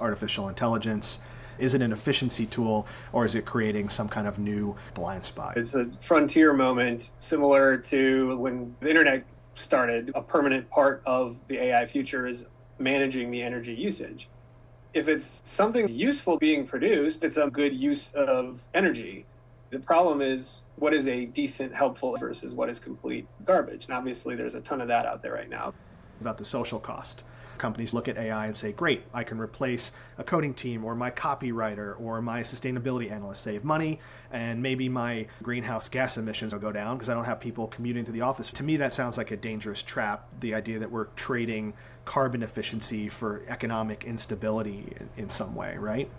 artificial intelligence? Is it an efficiency tool, or is it creating some kind of new blind spot? It's a frontier moment similar to when the internet started. A permanent part of the AI future is managing the energy usage. If it's something useful being produced, it's a good use of energy. The problem is, what is a decent, helpful versus what is complete garbage? And obviously, there's a ton of that out there right now. About the social cost. Companies look at AI and say, great, I can replace a coding team or my copywriter or my sustainability analyst, save money, and maybe my greenhouse gas emissions will go down because I don't have people commuting to the office. To me, that sounds like a dangerous trap, the idea that we're trading carbon efficiency for economic instability in some way, right?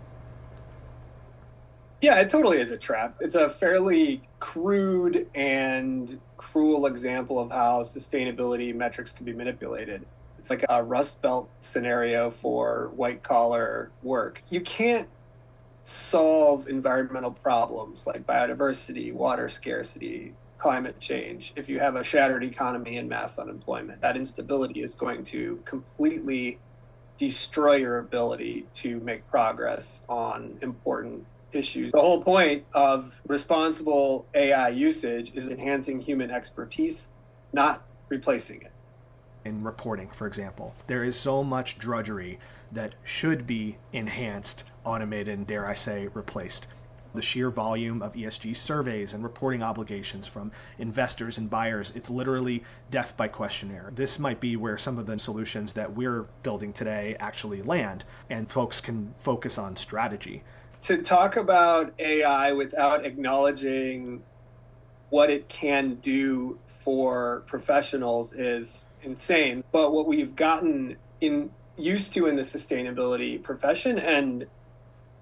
Yeah, it totally is a trap. It's a fairly crude and cruel example of how sustainability metrics can be manipulated. It's like a Rust Belt scenario for white collar work. You can't solve environmental problems like biodiversity, water scarcity, climate change if you have a shattered economy and mass unemployment. That instability is going to completely destroy your ability to make progress on important issues. The whole point of responsible AI usage is enhancing human expertise, not replacing it. In reporting, for example, there is so much drudgery that should be enhanced, automated, and dare I say, replaced. The sheer volume of ESG surveys and reporting obligations from investors and buyers, it's literally death by questionnaire. This might be where some of the solutions that we're building today actually land, and folks can focus on strategy. To talk about AI without acknowledging what it can do for professionals is insane. But what we've gotten used to in the sustainability profession, and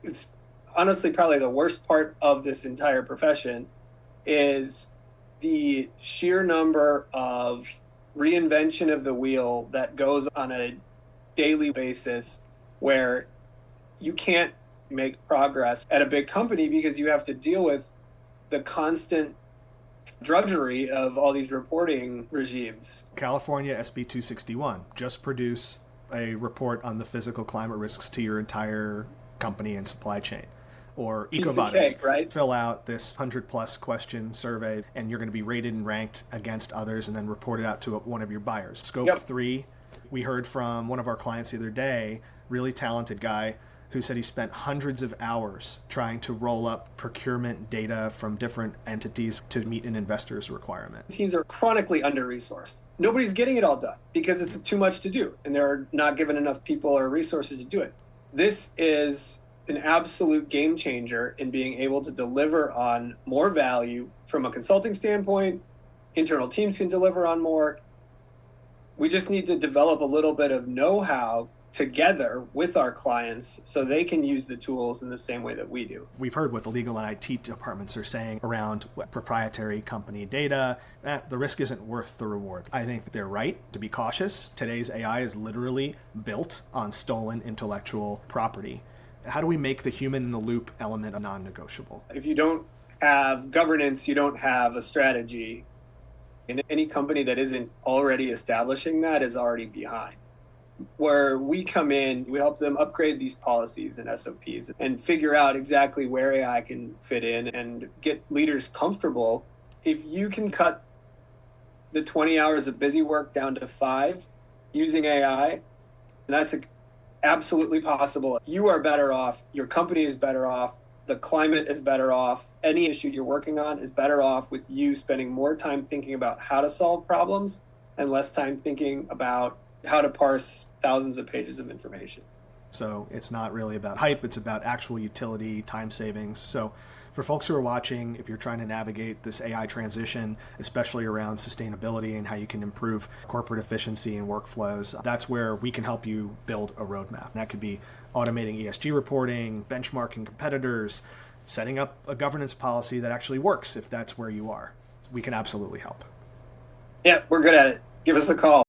it's honestly probably the worst part of this entire profession, is the sheer number of reinvention of the wheel that goes on a daily basis where you can't make progress at a big company because you have to deal with the constant drudgery of all these reporting regimes. California SB 261, just produce a report on the physical climate risks to your entire company and supply chain. Or EcoVadis, right? Fill out this 100+ question survey, and you're going to be rated and ranked against others and then report it out to one of your buyers. Scope 3, we heard from one of our clients the other day, really talented guy, who said he spent hundreds of hours trying to roll up procurement data from different entities to meet an investor's requirement. Teams are chronically under-resourced. Nobody's getting it all done because it's too much to do, and they're not given enough people or resources to do it. This is an absolute game changer in being able to deliver on more value from a consulting standpoint. Internal teams can deliver on more. We just need to develop a little bit of know-how together with our clients so they can use the tools in the same way that we do. We've heard what the legal and IT departments are saying around proprietary company data. The risk isn't worth the reward. I think they're right to be cautious. Today's AI is literally built on stolen intellectual property. How do we make the human in the loop element a non-negotiable? If you don't have governance, you don't have a strategy. And any company that isn't already establishing that is already behind. Where we come in, we help them upgrade these policies and SOPs and figure out exactly where AI can fit in and get leaders comfortable. If you can cut the 20 hours of busy work down to 5 using AI, and that's absolutely possible, you are better off, your company is better off, the climate is better off, any issue you're working on is better off with you spending more time thinking about how to solve problems and less time thinking about how to parse thousands of pages of information. So it's not really about hype, it's about actual utility, time savings. So for folks who are watching, if you're trying to navigate this AI transition, especially around sustainability and how you can improve corporate efficiency and workflows, that's where we can help you build a roadmap. That could be automating ESG reporting, benchmarking competitors, setting up a governance policy that actually works if that's where you are. We can absolutely help. Yeah, we're good at it. Give us a call.